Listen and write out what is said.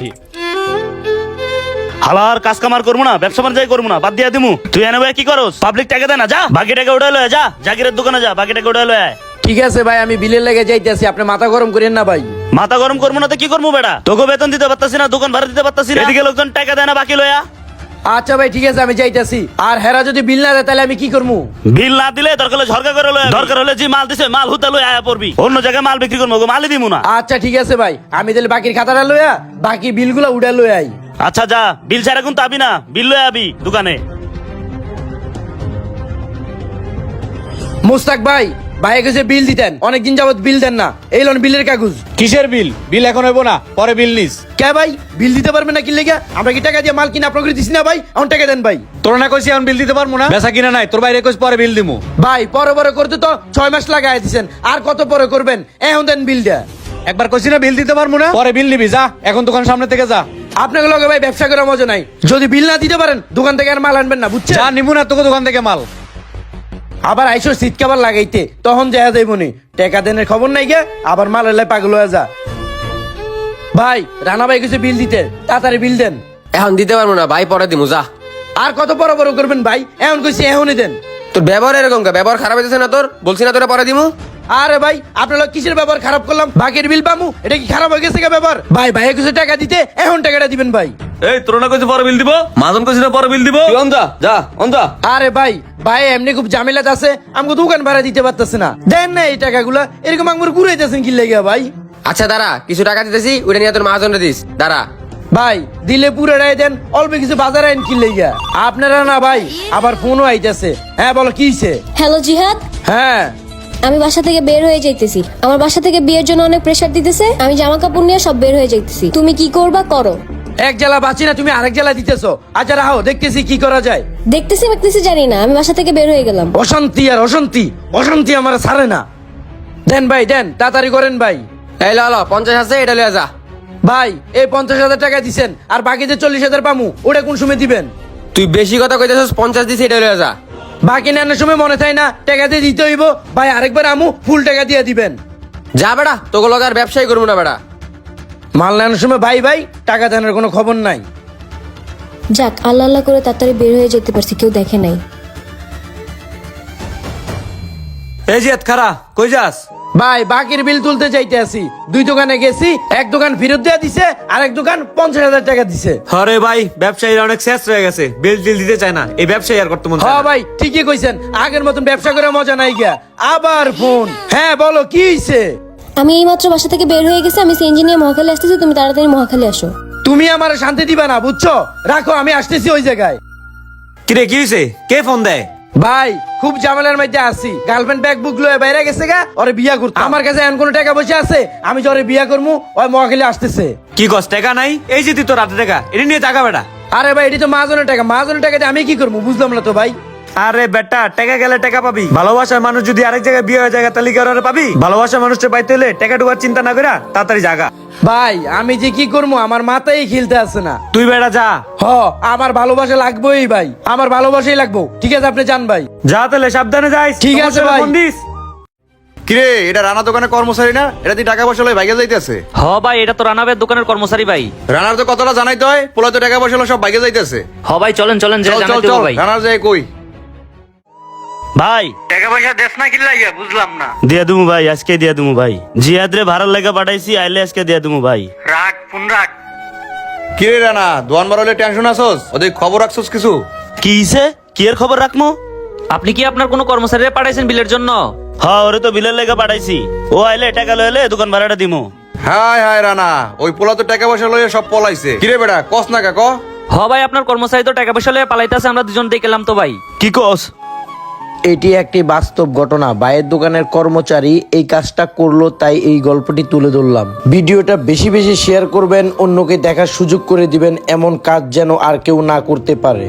আসি। হালার কাজ কামার করবো না, ব্যবসা বাণিজ্য করবো না, বাদ দিয়া দিমু। তুই এনে ভাই কি করস? পাবলিক টাকা দেয় না, যা বাকি টাকা উঠাই লয়, যা জাকিরের দোকানে যা, বাকি টাকা উঠাই লয়। ঠিক আছে ভাই, আমি বিলের লেগে যাইতেছি, আপনি মাথা গরম করেন না ভাই। মাথা গরম করবো না তো কি করবো বেটা? তোকে বেতন দিতে পারতাছি না, দোকান ভাড়া দিতে পারতাছি না, এদিকে লোকজন টাকা দেয় না বাকি লয়া। আচ্ছা ভাই ঠিক আছে, আমি যাইতেছি। আর হেরা যদি বিল না দেয় তাহলে আমি কি করবো? বিল না দিলে দরকার হলে ঝরকা করে লয়, দরকার হলে যে মাল দিছে মাল হুতা লয় আয়া পড়বি, অন্য জায়গায় মাল বিক্রি করবো, মালই দিমু না। আচ্ছা ঠিক আছে ভাই, আমি তাহলে বাকির খাতাটা লইয়া বাকি বিলগুলো উড়া লই আই। আচ্ছা যা, বিল ছাড়া কিন্তু আবি না, বিল লয়ে আবি দোকানে। মুস্তাক ভাই, ভাই কাছে বিল দিতেন, অনেকদিন যাবত বিল দেন না, এই লোন বিলের কাগজ। কিসের বিল? বিল এখন হইব না, পরে বিল নিস। কে ভাই বিল দিতে পারবেন না কি লেগে? আমরা কি টাকা দিয়ে মাল কিনা আপনাকে দিছি না ভাই? এখন টাকা দেন ভাই। তোর না কইছি এখন বিল দিতে পারবো না, বেচা কিনা নাই, তোর বাইরে কইস পরে বিল দিমু। ভাই পরে পরে করতে তো 6 মাস লাগাই দিছেন, আর কত পরে করবেন? এখন দেন বিল দেয়া। একবার কইছি না বিল দিতে পারবো না, পরে বিল নিবি, যা এখন দোকান সামনে থেকে যা। আপনাকে লগে ভাই ব্যবসা করার মজা নাই, যদি বিল না দিতে পারেন দোকান থেকে আর মাল আনবেন না, বুঝছেন? যা নিবো না তোকে দোকান থেকে মাল। আবার আইসো শীত কাবার লাগাইতে, তখন দেখা যাইবনি। টাকা দেনের খবর নাই গে, আবার মাল এলে পাগল হয়ে যা। ভাই রানা ভাই কিছু বিল দিতে, তাড়াতাড়ি বিল দেন। এখন দিতে পারবো না ভাই, পরে দিমু, যা। আর কত বড় বড় করবেন ভাই? এখন কইছি এখনই দেন। তোর ব্যবহার এরকম কা? ব্যবহার খারাপ হইতেছে না তোর? বলছি না তোরা পরে দিমু। আরে ভাই আপনার লোক কিসের ব্যবহার খারাপ করলাম? বাকির বিল পামু, এটা কি খারাপ হয়ে গেছে কে ব্যাপার? ভাই ভাই কিছু টাকা দিতে, এখন টাকাটা দিবেন ভাই। এই তোর না কইছে পরে বিল দিব, মাজন কইছে না পরে বিল দিব। তুই অন্ধা, যা অন্ধা। আরে ভাই ভাই এমনি খুব ঝামেলাতে আছে, আমাকে দোকান ভাড়া দিতে পারতেছে না, দেন না এই টাকাগুলা। এরকম আমার ঘুরাইতেছেন কি লেগে ভাই? আচ্ছা দাঁড়া, কিছু টাকা দিতেছি, ওটা নিয়ে তোর মহাজনরে দিস, দাঁড়া। ভাই দিলে পুরোটাই দেন, অল্প কিছু বাজার আইন কি লেগে। আপনারা না ভাই আবার ফোনও আইতেছে। হ্যাঁ বলো কি হইছে? হ্যালো জিহাদ, হ্যাঁ আমি বাসা থেকে বের হয়ে যাইতেছি। আমার বাসা থেকে বিয়ের জন্য অনেক প্রেসার দিতেছে, আমি জামা কাপড় নিয়ে সব বের হয়ে যাইতেছি। তুমি কি করবা করো। এক জেলা বাঁচি না, তুমি আরেক জেলা দিতেছো। আচ্ছা রাহো, দেখতেছি কি করা যায়। দেখতেছি জানি না, আমি বাসা থেকে বের হয়ে গেলাম। অশান্তি আর অশান্তি, অশান্তি আমার ছাড়ে না। দেন ভাই দেন, তাড়াতাড়ি করেন ভাই। এই লো 50 আছে, এটা লইয়া যা। ভাই এই 50,000 টাকা দিছেন, আর বাকি যে 40,000 পামু ওটা কোন সময় দিবেন? তুই বেশি কথা কইতেছিস, 50 দিছি, এটা লইয়া যা। বাকি নেওয়ার সময় মনে থাকে না, টাকা দিয়ে দিতে হইব। ভাই আরেকবার আমু ফুল টাকা দিয়ে দিবেন। যা বেড়া, তোকে লগে আর ব্যবসায়ী করবো না বেড়া। মাল নেওয়ার সময় ভাই ভাই টাকা দেওয়ার কোনো খবর নাই। যাক, আল্লাহ আল্লাহ করে তাড়াতাড়ি বের হয়ে যেতে পারছি, কেউ দেখে নাই। এই জিয়াত খারা, কই যাস? ভাই বাকির বিল তুলতে চাইতে আসি, 2 দোকানে গেছি, এক দোকান ফেরত দিয়ে দিছে, আর এক দোকান 50,000 টাকা দিছে। আরে ভাই ব্যবসায়ীরা অনেক শেষ হয়ে গেছে, বিল টিল দিতে চায় না, এই ব্যবসায়ী আর করতে মন চায় হ্যাঁ না। ভাই ঠিকই কইছেন, আগের মতন ব্যবসা করে মজা নাই গিয়া। আবার ফোন, হ্যাঁ বলো কি হইছে? আমি এইমাত্র বাসা থেকে বের হয়ে গেছি, আমি সিএনজি নিয়ে মহাখালী আসতেছি, তুমি তাড়াতাড়ি মহাখালী আসো। তুমি আমার শান্তি দিবা না, বুঝছো? রাখো, আমি আসতেছি ওই জায়গায়। কিরে কি হইছে? কে ফোন দেয়? ভাই খুব ঝামেলার মধ্যে আছি, গার্লফ্রেন্ড ব্যাগ বুক লয়ে বাইরে গেছে গা, ওরে বিয়া করতে। আমার কাছে এখন কোনো টাকা পয়সা আছে, আমি যে ওরে বিয়া করবো, ওই মহাখালী আসতেছে। কি কস টাকা নাই? এই যে তুই তোর রাতে টাকা, এটা নিয়ে টাকা বেটা। আরে ভাই এটি তো মাহাজনের টাকা, মাহাজনের টাকা দিয়ে আমি কি করবো বুঝলাম না তো ভাই। আরে বেটা, টাকা গেলে টাকা পাবি, ভালোবাসার মানুষ যদি আরেক জায়গায় বিয়ে হয়ে যায় তাহলে কি আর পাবি? ভালোবাসার মানুষটা পাইতে হলে টাকা টুকার চিন্তা না করে তাড়াতাড়ি জাগা। ভাই আমি যে কি করবো, আমার মাথায় খেলতে আসে না। তুই বেটা যা। হ আমার ভালোবাসা লাগবেই ভাই, আমার ভালোবাসাই লাগবো। ঠিক আছে আপনি যান ভাই। যা তাহলে সাবধানে যাইস। ঠিক আছে সমস্যা হলে ভাই। Phone this. কিরে এটা রানা দোকানের কর্মচারী না? এটা তুই টাকা পয়সা লই ভাইগে যাইতেছে? হ ভাই, এটা তো রানাবের দোকানের কর্মচারী ভাই। রানার তো কতটা জানাইতে হয়, পোলা তো টাকা পয়সা লই সব ভাইগে যাইতেছে। হ ভাই, চলেন চলেন, যে চল চল জানাইতে চল, হবে ভাই। রানার যাই কই। ভাই টাকা পয়সা দেশ না কি লাগিয়া বুঝলাম না। দিয়া দিমু ভাই, আজকে দিয়া দিমু ভাই। জিয়াদ রে ভাড়ার লেগে পাঠাইছি, আইলে আজকে দিয়া দিমু ভাই। রাখ ফোন রাখ। কিরে রানা, দোয়ান বারলে টেনশন আছস? ওদের খবর রাখছস কিছু? কি হইছে? কি এর খবর রাখমু? আপনি কি আপনার কোনো কর্মচারীরা পাঠাইছেন বিলের জন্য? হ্যাঁ ওরে তো বিলের লেগে পাঠাইছি, ও আইলে টাকা লইলে দোকান ভাড়াটা দিমু। হায় হায় রানা, ওই পোলা তো টাকা পয়সা লইয়া সব পলাইছে। কিরে বেটা কস না কা ক? হ ভাই, আপনার কর্মচারী তো টাকা পয়সা লয়ে পালাইতেছে, আমরা দুজন দেখলাম তো ভাই। কি কস? এটি একটি বাস্তব ঘটনা, ভাইয়ের দোকানের কর্মচারী এই কাজটা করলো, তাই এই গল্পটি তুলে ধরলাম। ভিডিওটা বেশি বেশি শেয়ার করবেন, অন্যকে দেখার সুযোগ করে দিবেন, এমন কাজ যেন আর কেউ না করতে পারে।